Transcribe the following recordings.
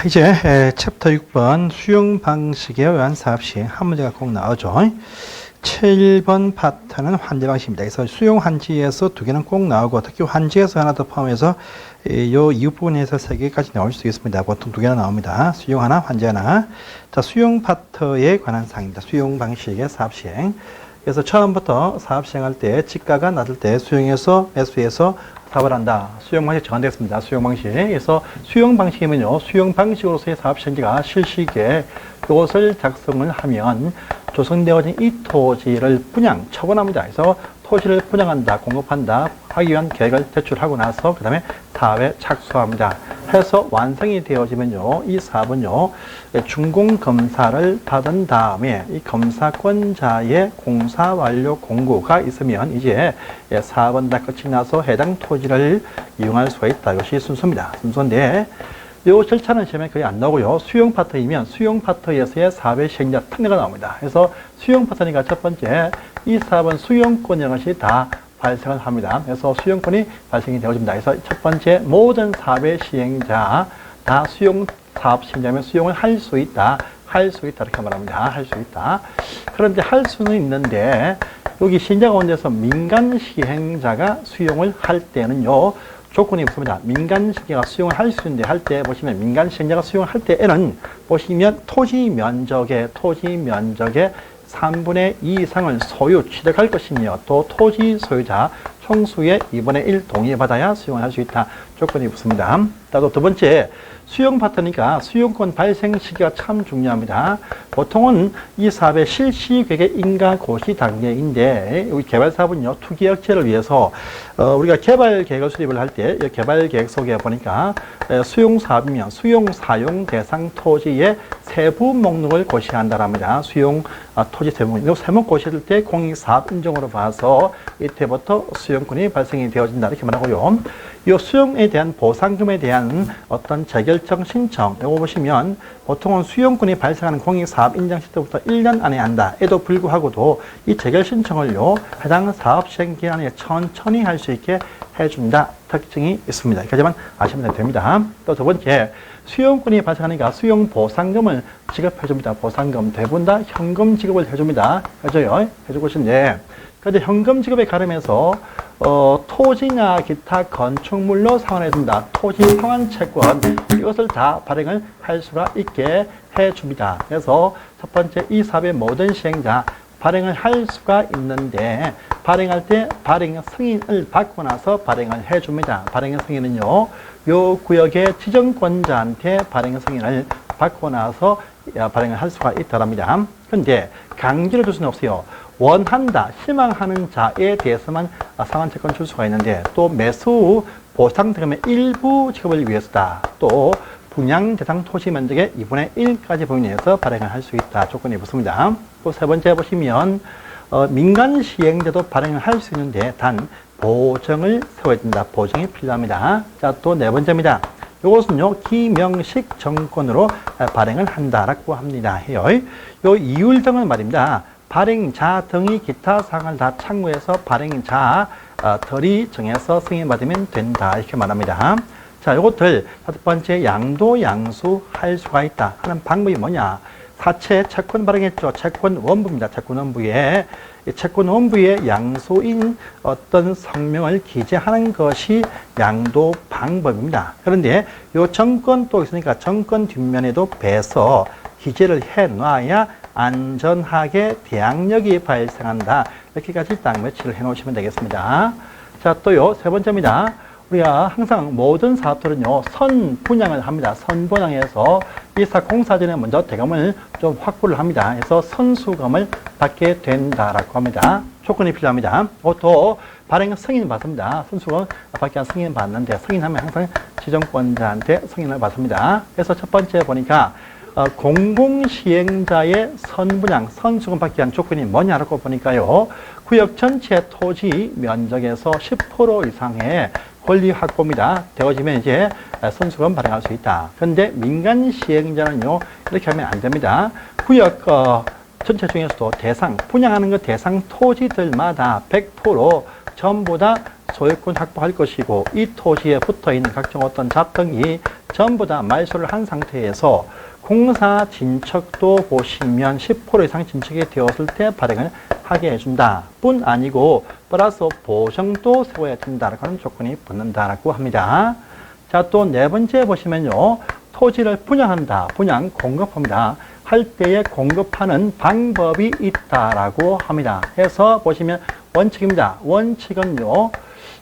이제 챕터 6번 수용 방식에 의한 사업 시행 한 문제가 꼭 나오죠. 7번 파트는 환지 방식입니다. 그래서 수용 환지에서 두 개는 꼭 나오고 특히 환지에서 하나 더 포함해서 요 이후 부분에서 세 개까지 나올 수 있습니다. 보통 두 개나 나옵니다. 수용 하나, 환지 하나. 자, 수용 파트에 관한 사항입니다. 수용 방식의 사업 시행. 그래서 처음부터 사업 시행할 때 지가가 낮을 때 수용해서 매수해서 사업을 한다. 수용 방식 정한되었습니다. 수용 방식. 그래서 수용 방식이면요, 수용 방식으로서의 사업 시행지가 실시기에 이것을 작성을 하면 조성되어진 이 토지를 분양, 처분합니다. 그래서 토지를 분양한다, 공급한다 하기 위한 계획을 제출하고 나서 그 다음에 사업에 착수합니다. 해서 완성이 되어지면요, 이 사업은요, 준공검사를 받은 다음에 이 검사권자의 공사 완료 공고가 있으면 이제 사업은 다 끝이 나서 해당 토지를 이용할 수가 있다. 이것이 순서입니다. 순서인데 이 절차는 시험에 거의 안 나오고요. 수용 파트이면 수용 파트에서의 사업의 시행자 특례가 나옵니다. 그래서 수용 파트니까 첫 번째, 이 사업은 수용권이라는 것이 다 발생을 합니다. 그래서 수용권이 발생이 되어집니다. 그래서 첫 번째, 모든 사업의 시행자, 다 수용 사업 시행자면 수용을 할 수 있다. 할 수 있다. 이렇게 말합니다. 할 수 있다. 그런데 할 수는 있는데, 여기 시행자 가운데서 민간 시행자가 수용을 할 때는요, 조건이 있습니다. 민간 시행자가 수용을 할 수 있는데 할 때 보시면 민간 시행자가 수용을 할 때에는 보시면 토지 면적의 3분의 2 이상을 소유, 취득할 것이며 또 토지 소유자 총수의 2분의 1 동의받아야 수용을 할 수 있다. 조건이 붙습니다. 또 두 번째, 수용 파트니까 수용권 발생 시기가 참 중요합니다. 보통은 이 사업의 실시 계획 인가 고시 단계인데 우리 개발 사업은요, 투기 억제를 위해서 우리가 개발 계획을 수립을 할 때 개발 계획 속에 보니까 수용 사업이면 수용 사용 대상 토지의 세부 목록을 고시한다랍니다. 수용 토지 세부 목록, 세목 고시할 때 공익사업 인정으로 봐서 이때부터 수용권이 발생이 되어진다 이렇게 말하고요. 이 수용에 대한 보상금에 대한 어떤 재결정 신청, 이거 보시면 보통은 수용권이 발생하는 공익사업 인정 시점부터 1년 안에 한다. 에도 불구하고도 이 재결 신청을요, 해당 사업 시행 기간에 천천히 할 수 있게 해준다. 특징이 있습니다. 여기까지만 아시면 됩니다. 또 두 번째, 수용권이 발생하니까 수용 보상금을 지급해줍니다. 보상금 대부분 다 현금 지급을 해줍니다. 해줘요. 해주고 있는데, 그런데 현금 지급에 가름해서 토지나 기타 건축물로 상환해준다. 토지 상환 채권, 이것을 다 발행을 할 수가 있게 해줍니다. 그래서 첫 번째, 이 사업의 모든 시행자 발행을 할 수가 있는데 발행할 때 발행 승인을 받고 나서 발행을 해줍니다. 발행 승인은요, 요 구역의 지정권자한테 발행 승인을 받고 나서 발행을 할 수가 있다랍니다. 그런데 강제로 줄 수는 없어요. 원한다, 희망하는 자에 대해서만 상환채권 줄 수가 있는데 또 매수 보상득금의 일부 지급을 위해서다. 또 분양 대상 토지 면적의 2분의 1까지 범위내에서 발행을 할 수 있다. 조건이 붙습니다. 또 세 번째 보시면 민간 시행자도 발행을 할 수 있는데 단 보정을 세워야 된다. 보정이 필요합니다. 자, 또 네 번째입니다. 이것은요, 기명식 정권으로 발행을 한다라고 합니다. 요 이율 등은 말입니다. 발행자 등이 기타 사항을 다 참고해서 발행자들이 정해서 승인받으면 된다. 이렇게 말합니다. 자, 이것들 다섯 번째, 양도 양수할 수가 있다 하는 방법이 뭐냐? 사채 채권 발행했죠. 채권 원부입니다. 채권 원부에 채권 원부의 양수인 어떤 성명을 기재하는 것이 양도 방법입니다. 그런데 이 정권 또 있으니까 정권 뒷면에도 배서 기재를 해 놔야 안전하게 대항력이 발생한다. 이렇게까지 딱 매치를 해 놓으시면 되겠습니다. 자, 또요, 세 번째입니다. 우리가 항상 모든 사업들은요, 선 분양을 합니다. 선 분양해서 이 사업 공사 전에 먼저 대금을 좀 확보를 합니다. 그래서 선수금을 받게 된다라고 합니다. 조건이 필요합니다. 또 발행 승인 받습니다. 선수금 받기 위한 승인 받는데 승인하면 항상 지정권자한테 승인을 받습니다. 그래서 첫 번째 보니까 공공시행자의 선분양, 선수금 받기 위한 조건이 뭐냐라고 보니까요, 구역 전체 토지 면적에서 10% 이상의 권리 확보입니다. 되어지면 이제 선수금 발행할 수 있다. 그런데 민간 시행자는요, 이렇게 하면 안 됩니다. 구역 전체 중에서도 대상, 분양하는 것 대상 토지들마다 100% 전부 다 소유권 확보할 것이고 이 토지에 붙어있는 각종 어떤 잡등이 전부 다 말소를 한 상태에서 공사 진척도 보시면 10% 이상 진척이 되었을 때 발행을 하게 해준다 뿐 아니고 플러스 보증도 세워야 된다라고 하는 조건이 붙는다라고 합니다. 자, 또 네 번째 보시면요. 토지를 분양한다. 분양 공급합니다. 할 때에 공급하는 방법이 있다라고 합니다. 해서 보시면 원칙입니다. 원칙은요.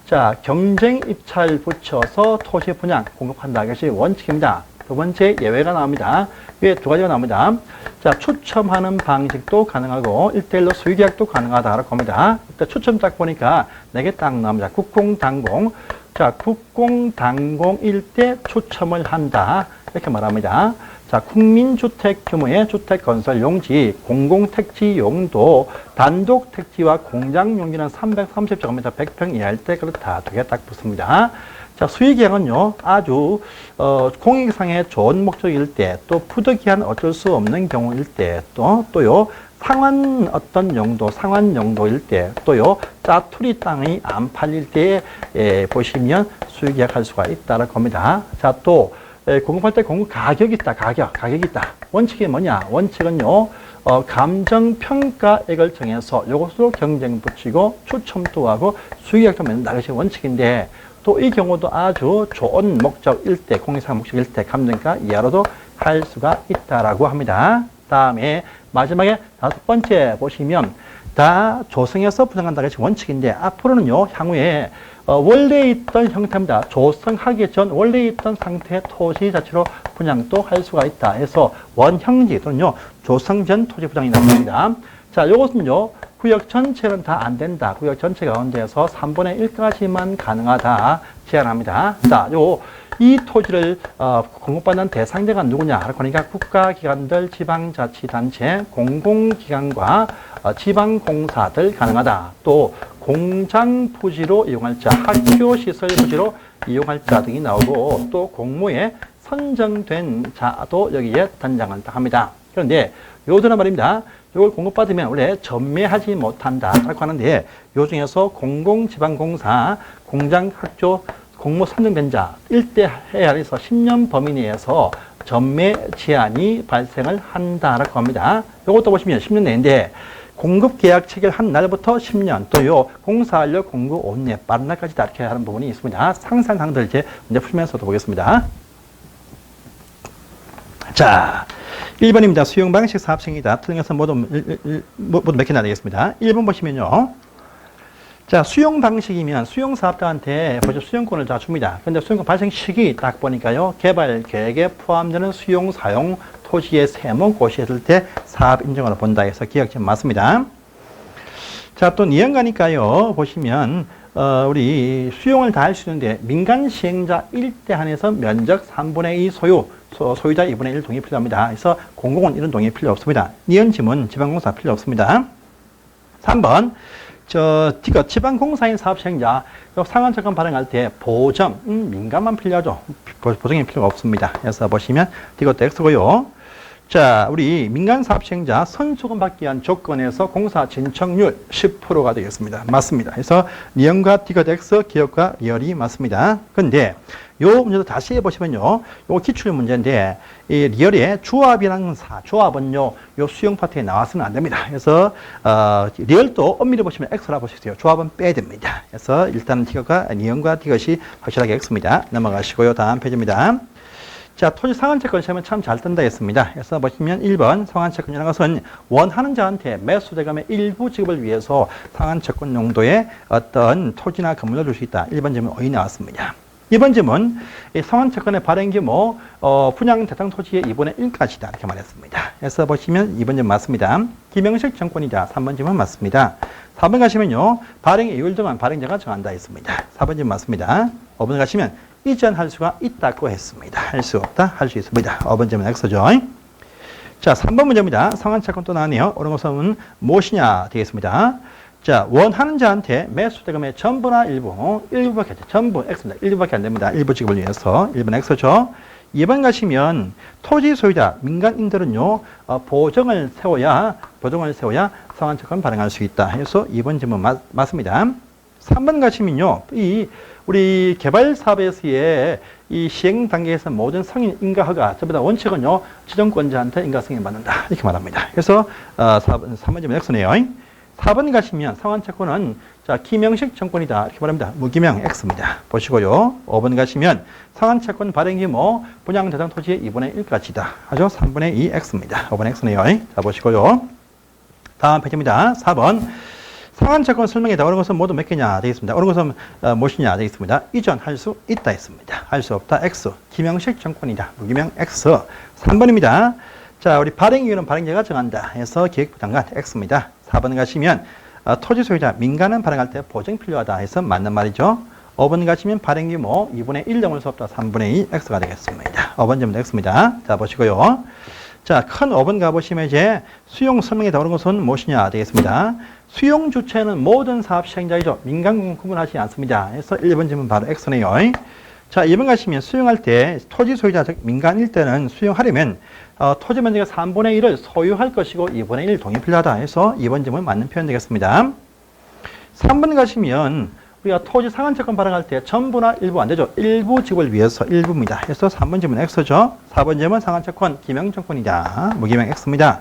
자, 경쟁 입찰 붙여서 토지 분양 공급한다. 이것이 원칙입니다. 두 번째 예외가 나옵니다. 위에 두 가지가 나옵니다. 자, 추첨하는 방식도 가능하고 1대1로 수의계약도 가능하다라고 합니다. 일단 추첨 딱 보니까 4개 딱 나옵니다. 국공당공. 자, 국공당공일 때 추첨을 한다. 이렇게 말합니다. 자, 국민주택 규모의 주택건설 용지, 공공택지 용도, 단독택지와 공장 용지는 330제곱미터 100평 이하일 때 그렇다. 두 개 딱 붙습니다. 자, 수의계약은요, 아주, 공익상의 좋은 목적일 때, 또 부득이한 어쩔 수 없는 경우일 때, 또요, 상환 어떤 용도, 상환 용도일 때, 또요, 짜투리 땅이 안 팔릴 때, 보시면 수의계약 할 수가 있다라고 합니다. 자, 또, 공급할 때 공급 가격이 있다, 가격이 있다. 원칙이 뭐냐? 원칙은요, 감정평가액을 정해서 이것으로 경쟁 붙이고 추첨도 하고 수의계약도 맺는다. 것이 원칙인데, 또 이 경우도 아주 좋은 목적일 때, 공익상 목적일 때 감정가 이하로도 할 수가 있다라고 합니다. 다음에 마지막에 5번째 보시면 다 조성해서 분양한다. 것이 원칙인데 앞으로는요, 향후에 원래 있던 형태입니다. 조성하기 전 원래 있던 상태의 토지 자체로 분양도 할 수가 있다. 해서 원형지 또는요, 조성 전 토지 분양이 나옵니다. 자, 요것은요, 구역 전체는 다 안 된다. 구역 전체 가운데에서 3분의 1까지만 가능하다. 제한합니다. 자, 이 토지를 공급받는 대상자가 누구냐? 그러니까 국가기관들, 지방자치단체, 공공기관과 지방공사들 가능하다. 또 공장 부지로 이용할 자, 학교시설 부지로 이용할 자 등이 나오고 또 공모에 선정된 자도 여기에 단장을 합니다. 그런데 요들은 말입니다. 이걸 공급받으면 원래 전매하지 못한다라고 하는데 요 중에서 공공지방공사, 공장학교, 공모 선정된 자 일대 해야해서 10년 범위 내에서 전매 제한이 발생을 한다라고 합니다. 이것도 보시면 10년 내인데 공급 계약 체결한 날부터 10년 또요 공사 완료 공급 5년 내 빠른 날까지 다 이렇게 하는 부분이 있습니다. 상상들 이제 문제 풀면서도 보겠습니다. 자, 1번입니다. 수용 방식 사업식이다. 틀려서 모두 몇 개나 되겠습니다. 1번 보시면요. 자, 수용 방식이면 수용 사업자한테 먼저 수용권을 다 줍니다. 근데 수용권 발생 시기 딱 보니까요. 개발 계획에 포함되는 수용 사용 토지의 세무 고시했을 때 사업 인정으로 본다 해서 기억점 맞습니다. 자, 또 니은가니까요. 보시면 우리 수용을 다 할 수 있는데 민간 시행자 1대 한해서 면적 3분의 2 소유자 2분의 1 동의 필요합니다. 그래서 공공은 이런 동의 필요 없습니다. 니은지문 지방공사 필요 없습니다. 3번 지방공사인 사업시행자 상환채권 발행할 때 보정 민간만 필요하죠. 보정이 필요가 없습니다. 그래서 보시면 이것도 X고요. 자, 우리 민간 사업시행자 선수금 받기 위한 조건에서 공사 진척률 10%가 되겠습니다. 맞습니다. 그래서 니은과 D가 X, 기억과 리얼이 맞습니다. 근데 요 문제도 다시 해보시면요. 요 기출 문제인데, 이 리얼의 조합이라는 조합은요, 요 수용 파트에 나와서는 안 됩니다. 그래서, 리얼도 엄밀히 보시면 X라고 보시세요. 조합은 빼야 됩니다. 그래서 일단 D가, 니은과 D것이 확실하게 X입니다. 넘어가시고요. 다음 페이지입니다. 자, 토지 상환채권 시험은 참 잘 뜬다 했습니다. 그래서 보시면 1번 상환채권이라는 것은 원하는 자한테 매수 대금의 일부 지급을 위해서 상환채권 용도의 어떤 토지나 건물을 줄 수 있다. 1번 질문 어이 나왔습니다. 2번 질문, 상환채권의 발행 규모, 분양 대상 토지의 2분의 1까지다. 이렇게 말했습니다. 그래서 보시면 2번 질문 맞습니다. 김영식 정권이다. 3번 질문 맞습니다. 4번 가시면요, 발행의 이율 등은 발행자가 정한다 했습니다. 4번 질문 맞습니다. 5번 가시면 이전할 수가 있다고 했습니다. 할 수 없다, 할 수 있습니다. 5번 질문 X죠. 자, 3번 문제입니다. 상환채권 또 나왔네요. 옳은 것은 무엇이냐 되겠습니다. 자, 원하는 자한테 매수 대금의 전부나 일부밖에 안 돼. 전부 X입니다. 일부밖에 안 됩니다. 일부 지급을 위해서. 1번 X죠. 2번 가시면 토지 소유자, 민간인들은요, 보정을 세워야 상환채권 발행할 수 있다. 해서 2번 질문 맞습니다. 3번 가시면요. 우리 개발 사업에서의 이 시행 단계에서 모든 성인 인가 허가, 전부 다 원칙은요, 지정권자한테 인가 승인 받는다. 이렇게 말합니다. 그래서, 3번이면 X네요. 4번 가시면 상환채권은 자, 기명식 정권이다. 이렇게 말합니다. 무기명 X입니다. 보시고요. 5번 가시면 상환채권 발행 규모 분양 대상 토지의 2분의 1까지다. 하죠? 3분의 2 X입니다. 5번 X네요. 자, 보시고요. 다음 페이지입니다. 4번. 상환채권 설명에다 어느 것은 모두 몇 개냐 되겠습니다. 어느 것은 무엇이냐 되겠습니다. 이전할 수 있다 했습니다. 할 수 없다 X. 기명식 정권이다. 무기명 X. 3번입니다. 자, 우리 발행 이유는 발행자가 정한다. 해서 기획부담관 X입니다. 4번 가시면 토지 소유자 민간은 발행할 때 보증 필요하다 해서 맞는 말이죠. 5번 가시면 발행 규모 2분의 1 넘을 수 없다. 3분의 2 X가 되겠습니다. 5번 점은 X입니다. 자, 보시고요. 자, 큰 5번 가보시면 이제 수용 설명에 나오는 것은 무엇이냐 되겠습니다. 수용 주체는 모든 사업 시행자이죠. 민간 공공 구분하지 않습니다. 그래서 1번 질문 바로 X네요. 자, 2번 가시면 수용할 때 토지 소유자 즉 민간일 때는 수용하려면 토지 면적의 3분의 1을 소유할 것이고 2분의 1 동의 필요하다 해서 2번 질문 맞는 표현 되겠습니다. 3번 가시면 우리가 토지 상환채권 발행할 때 전부나 일부 안 되죠. 일부 지급을 위해서 일부입니다. 그래서 3번 질문 X죠. 4번 질문 상환채권 기명정권이다. 무기명 X입니다.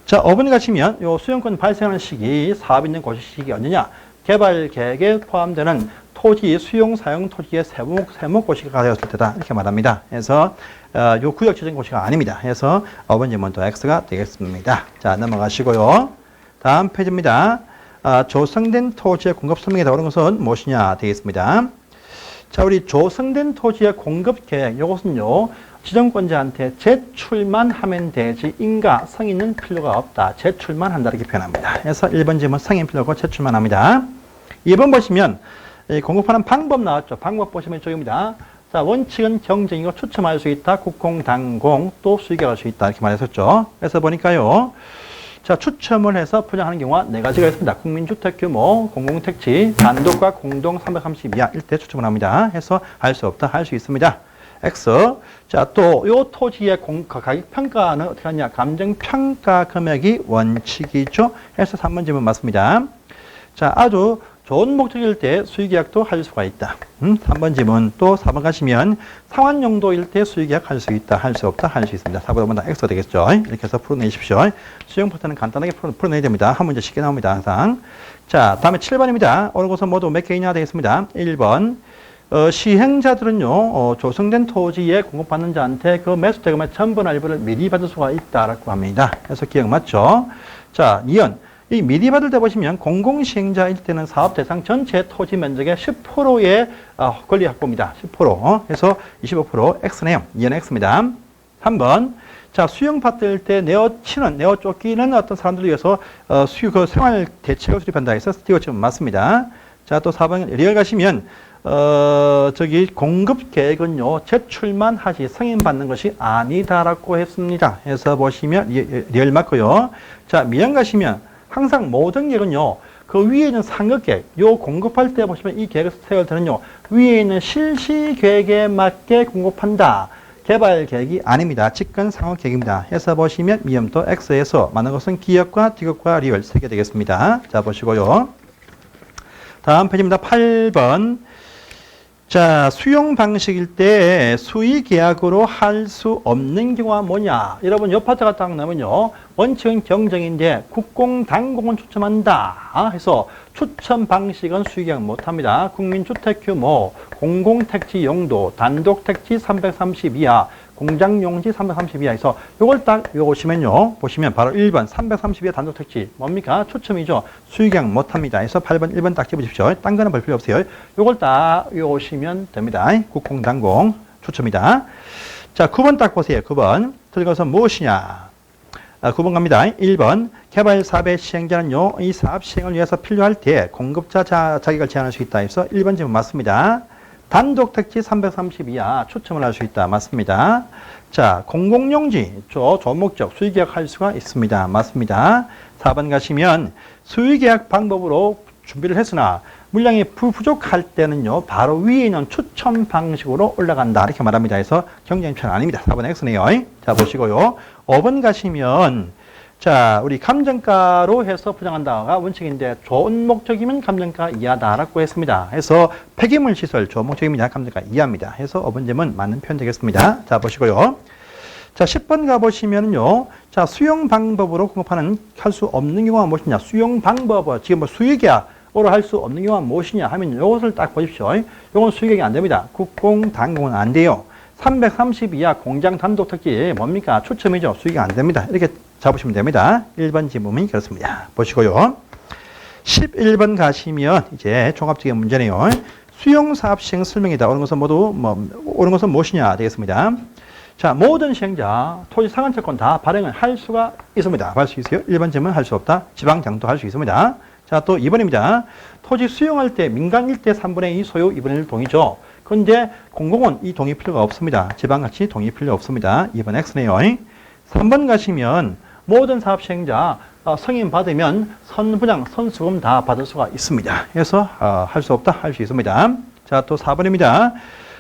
자, 5번 가시면 요 수용권 발생하는 시기, 사업 인정 고시 시기 언제냐? 개발 계획에 포함되는 토지 수용 사용 토지의 세목 고시가 되었을 때다. 이렇게 말합니다. 그래서 요 구역 지정 고시가 아닙니다. 그래서 5번 질문 또 X가 되겠습니다. 자, 넘어가시고요. 다음 페이지입니다. 조성된 토지의 공급 설명에 나오는 것은 무엇이냐 되겠습니다. 자, 우리 조성된 토지의 공급 계획, 이것은요, 지정권자한테 제출만 하면 되지, 인가, 승인은 필요가 없다. 제출만 한다. 이렇게 표현합니다. 그래서 1번 질문 승인 필요고 제출만 합니다. 2번 보시면, 공급하는 방법 나왔죠. 방법 보시면 이쪽입니다. 자, 원칙은 경쟁이고 추첨할 수 있다. 국공당공, 또 수익할 수 있다. 이렇게 말했었죠. 그래서 보니까요. 자, 추첨을 해서 분양하는 경우가 4가지가 있습니다. 국민주택 규모, 공공택지, 단독과 공동 330 이하 일대 추첨을 합니다. 해서 할 수 없다, 할 수 있습니다. X. 자, 또 요 토지의 가격 평가는 어떻게 하냐? 감정평가 금액이 원칙이죠. 해서 3번 질문 맞습니다. 자, 아주 좋은 목적일 때 수익계약도 할 수가 있다. 3번 질문. 또 4번 가시면 상환 용도일 때 수익계약 할 수 있다. 할 수 없다. 할 수 있습니다. 4번 5번 다 X가 되겠죠. 이렇게 해서 풀어내십시오. 수용 파트는 간단하게 풀어내야 됩니다. 한 문제 쉽게 나옵니다. 항상. 자, 다음에 7번입니다. 오늘 것은 모두 몇 개이냐 되겠습니다. 1번. 시행자들은요, 조성된 토지에 공급받는 자한테 그 매수 대금의 전부나 일부를 미리 받을 수가 있다라고 합니다. 그래서 기억 맞죠? 자, 2번. 이 미리 받을 때 보시면 공공시행자일 때는 사업 대상 전체 토지 면적의 10%의 권리 확보입니다. 10%. 해서 25% X네요. 2는 X입니다. 3번. 자, 수용 파트일 때 내어 쫓기는 어떤 사람들을 위해서 그 생활 대책을 수립한다 해서 스티어치면 맞습니다. 자, 또 4번 리얼 가시면 공급 계획은요, 제출만 하지 승인받는 것이 아니다라고 했습니다. 해서 보시면 리얼 맞고요. 자, 미연 가시면 항상 모든 계획은요, 그 위에 있는 상급 계획, 요 공급할 때 보시면 이 계획을 세울 때는요, 위에 있는 실시 계획에 맞게 공급한다. 개발 계획이 아닙니다. 직권 상업 계획입니다. 해서 보시면 미연도 X에서 맞는 것은 기업과 디귿과 리얼 3개 되겠습니다. 자, 보시고요. 다음 페이지입니다. 8번. 자, 수용 방식일 때 수의 계약으로 할 수 없는 경우가 뭐냐? 여러분, 요 파트가 딱 나면요. 원칙은 경쟁인데 국공당공은 추첨한다. 해서 추첨 방식은 수의 계약 못 합니다. 국민주택 규모, 공공택지 용도, 단독택지 330 이하, 공장용지 330 이하에서 요걸 딱 보시면요. 보시면 바로 1번 330 이하 단독택지 뭡니까? 추첨이죠. 수의계약 못합니다. 그래서 8번 1번 딱 집어주십시오. 딴 거는 볼 필요 없어요. 요걸 딱 오시면 됩니다. 국공당공 추첨이다. 자, 9번 딱 보세요. 9번 틀린 것은 무엇이냐? 9번 갑니다. 1번 개발 사업의 시행자는요, 이 사업 시행을 위해서 필요할 때 공급자 자격을 제한할 수 있다 해서 1번 질문 맞습니다. 단독택지 330 이하 추첨을 할 수 있다. 맞습니다. 자, 공공용지, 조목적 수의계약 할 수가 있습니다. 맞습니다. 4번 가시면 수의계약 방법으로 준비를 했으나 물량이 부족할 때는요, 바로 위에 있는 추첨 방식으로 올라간다. 이렇게 말합니다. 해서 경쟁편 아닙니다. 4번 X네요. 자, 보시고요. 5번 가시면 자, 우리 감정가로 해서 포장한다가 원칙인데 좋은 목적이면 감정가 이하다라고 했습니다. 해서 폐기물 시설 좋은 목적입니다. 감정가 이하입니다. 해서 5번쯤은 맞는 표현 되겠습니다. 자, 보시고요. 자, 10번 가보시면요. 자, 수용 방법으로 공급하는 할 수 없는 경우가 무엇이냐. 수용 방법, 지금 뭐 수익이야로 할 수 없는 경우가 무엇이냐 하면 이것을 딱 보십시오. 이건 수익이 안 됩니다. 국공, 단공은 안 돼요. 330 이하 공장 단독 특기 뭡니까? 추첨이죠. 수익이 안 됩니다. 이렇게 잡으시면 됩니다. 1번 지문이 그렇습니다. 보시고요. 11번 가시면 이제 종합적인 문제네요. 수용사업 시행 설명이다. 오는 것은 모두 오는 것은 무엇이냐 되겠습니다. 자, 모든 시행자 토지 상한채권 다 발행을 할 수가 있습니다. 할 수 있어요? 1번 지문 할 수 없다. 지방장도 할 수 있습니다. 자, 또 2번입니다. 토지 수용할 때 민간 일대 3분의 2 소유 2분의 1 동의죠. 그런데 공공은 이 동의 필요가 없습니다. 지방같이 동의 필요 없습니다. 2번 X네요. 3번 가시면 모든 사업 시행자 승인 받으면 선분양, 선수금 다 받을 수가 있습니다. 그래서 할 수 없다, 할 수 있습니다. 자, 또 4번입니다.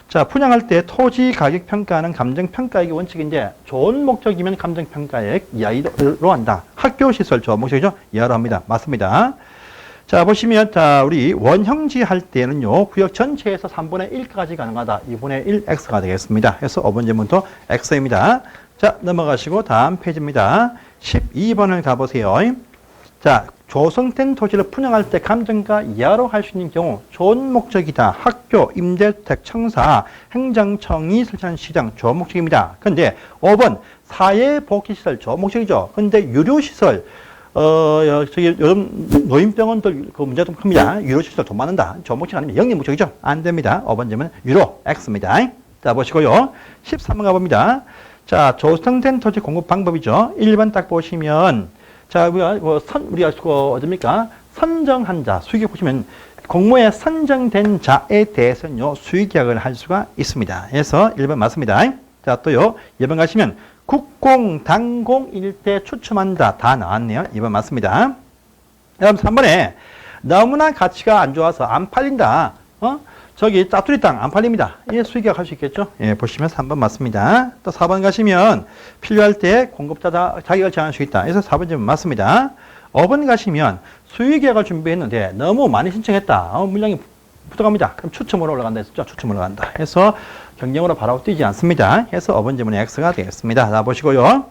자, 분양할 때 토지 가격 평가는 감정평가액의 원칙인데 좋은 목적이면 감정평가액 이하로 한다. 학교 시설 좋은 목적이죠? 이하로 합니다. 맞습니다. 자, 보시면 자, 우리 원형지 할 때는요. 구역 전체에서 3분의 1까지 가능하다. 2분의 1 X가 되겠습니다. 그래서 5번 질문도 X입니다. 자, 넘어가시고 다음 페이지입니다. 12번을 가보세요. 자, 조성된 토지를 분양할 때 감정가 이하로 할 수 있는 경우 좋은 목적이다. 학교, 임대주택, 청사, 행정청이 설치하는 시장 좋은 목적입니다. 그런데 5번 사회복지시설 좋은 목적이죠. 그런데 유료시설 저기 요즘 노인병원들 그 문제가 좀 큽니다. 유료시설 돈 많은다. 좋은 목적 아니면 영리 목적이죠. 안 됩니다. 5번 질문 유료 X입니다. 자, 보시고요. 13번 가봅니다. 자, 조성된 토지 공급 방법이죠. 1번 딱 보시면, 자, 우리가 어딥니까? 선정한 자, 수의계약 보시면, 공모에 선정된 자에 대해서는요, 수의계약을 할 수가 있습니다. 그래서 1번 맞습니다. 자, 또요, 2번 가시면, 국공, 단공 일대 추첨한다. 다 나왔네요. 2번 맞습니다. 다음 3번에, 너무나 가치가 안 좋아서 안 팔린다. 저기 짜투리 땅 안 팔립니다. 예, 수의계약 할 수 있겠죠? 예, 보시면 3번 맞습니다. 또 4번 가시면 필요할 때 공급자다 자기가 정할 수 있다. 그래서 4번 질문 맞습니다. 5번 가시면 수의계약을 준비했는데 너무 많이 신청했다. 물량이 부족합니다. 그럼 추첨으로 올라간다 했었죠? 추첨으로 간다. 해서 경쟁으로 바로 뛰지 않습니다. 해서 5번 질문이 X가 되겠습니다. 자, 보시고요.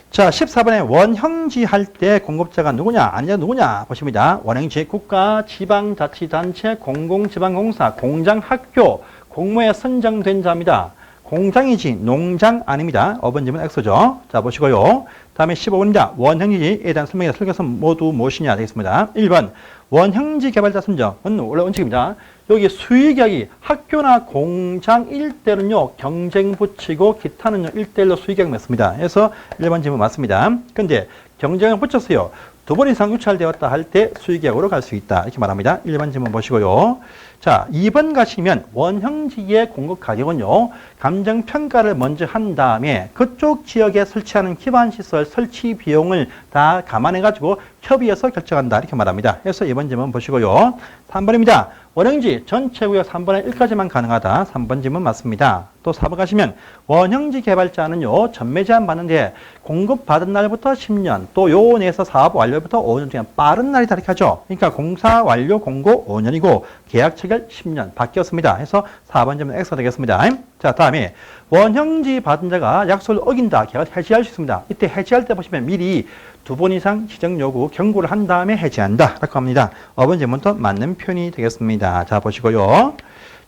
자, 14번에 원형지 할 때 공급자가 누구냐, 아니냐, 누구냐 보십니다. 원형지 국가, 지방자치단체, 공공지방공사, 공장, 학교, 공모에 선정된 자입니다. 공장이지 농장 아닙니다. 5번 질문 X죠. 자, 보시고요. 다음에 15번입니다. 원형지에 대한 설명이나 설계서 모두 무엇이냐 되겠습니다. 1번 원형지 개발자 선정은 원래 원칙입니다. 여기 수의계약이 학교나 공장 일대는요, 경쟁 붙이고 기타는요, 1대1로 수의계약 맺습니다. 그래서 1번 질문 맞습니다. 근데 경쟁을 붙였어요. 2번 이상 유찰되었다 할 때 수의계약으로 갈 수 있다. 이렇게 말합니다. 1번 질문 보시고요. 자, 2번 가시면 원형지의 공급 가격은요, 감정평가를 먼저 한 다음에 그쪽 지역에 설치하는 기반시설 설치 비용을 다 감안해가지고 협의해서 결정한다. 이렇게 말합니다. 그래서 2번 질문 보시고요. 3번입니다. 원형지 전체 구역 3분의 1까지만 가능하다. 3번 질문 맞습니다. 또 4번 가시면 원형지 개발자는요, 전매 제한 받는데 공급받은 날부터 10년, 또 요 내에서 사업 완료부터 5년 중에 빠른 날이다. 이렇게 하죠. 그러니까 공사 완료 공고 5년이고 계약 체결 10년 바뀌었습니다. 해서 4번 질문 X가 되겠습니다. 자, 다음에 원형지 받은 자가 약속을 어긴다. 계약을 해지할 수 있습니다. 이때 해지할 때 보시면 미리 2번 이상 지정 요구 경고를 한 다음에 해지한다. 라고 합니다. 5번 질문도 맞는 표현이 되겠습니다. 자, 보시고요.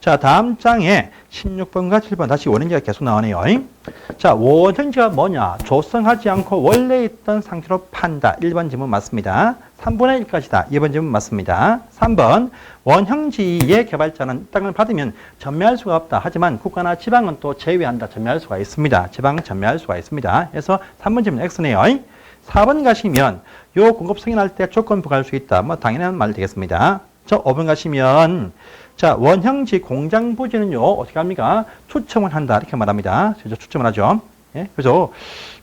자, 다음 장에 16번과 7번 다시 원형지가 계속 나오네요. 자, 원형지가 뭐냐? 조성하지 않고 원래 있던 상태로 판다. 1번 질문 맞습니다. 3분의 1까지다. 2번 질문 맞습니다. 3번 원형지의 개발자는 땅을 받으면 전매할 수가 없다. 하지만 국가나 지방은 또 제외한다. 전매할 수가 있습니다. 지방은 전매할 수가 있습니다. 그래서 3번 질문 X네요. 4번 가시면 요 공급 승인할 때 조건 부과할 수 있다. 뭐 당연한 말 되겠습니다. 저 5번 가시면 자, 원형지 공장 부지는요, 어떻게 합니까? 추첨을 한다. 이렇게 말합니다. 그래서 추첨을 하죠. 예? 그래서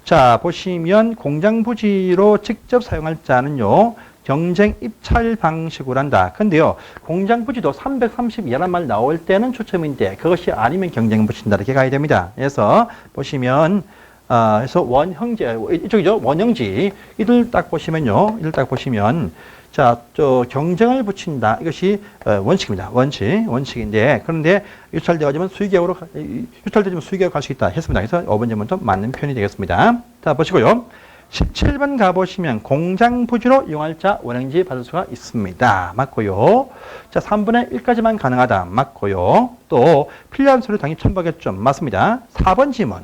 자, 보시면 공장 부지로 직접 사용할 자는요, 경쟁 입찰 방식으로 한다. 근데요, 공장 부지도 330 이하란 말 나올 때는 추첨인데 그것이 아니면 경쟁 붙인다. 이렇게 가야 됩니다. 그래서 보시면 그래서 원형제, 이쪽이죠. 원형지. 이들 딱 보시면요. 이들 딱 보시면, 자, 경쟁을 붙인다. 이것이 원칙입니다. 원칙인데, 그런데 유찰되어지면 유찰되면 수의계약으로 갈 수 있다. 했습니다. 그래서 5번 질문도 맞는 표현이 되겠습니다. 자, 보시고요. 17번 가보시면 공장 부지로 이용할 자 원형지 받을 수가 있습니다. 맞고요. 자, 3분의 1까지만 가능하다. 맞고요. 또 필요한 서류 당연히 첨부하겠죠. 맞습니다. 4번 질문.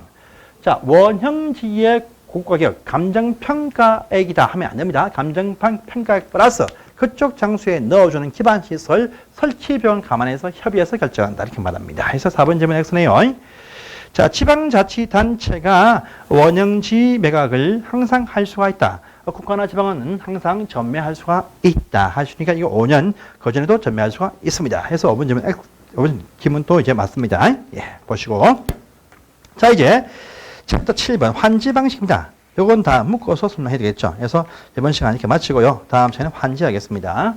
자, 원형지의 고가격 감정평가액이다 하면 안 됩니다. 감정평가액 플러스 그쪽 장소에 넣어주는 기반시설 설치 비용을 감안해서 협의해서 결정한다. 이렇게 말합니다. 그래서 4번 질문 X네요. 자, 지방자치단체가 원형지 매각을 항상 할 수가 있다. 국가나 지방은 항상 전매할 수가 있다. 하시니까 이거 5년 그전에도 전매할 수가 있습니다. 해서 5번 질문, 5번 질문도 이제 맞습니다. 예, 보시고. 자, 이제 챕터 7번 환지 방식입니다. 요건 다 묶어서 설명해야 되겠죠. 그래서 이번 시간 이렇게 마치고요. 다음 시간에 환지 하겠습니다.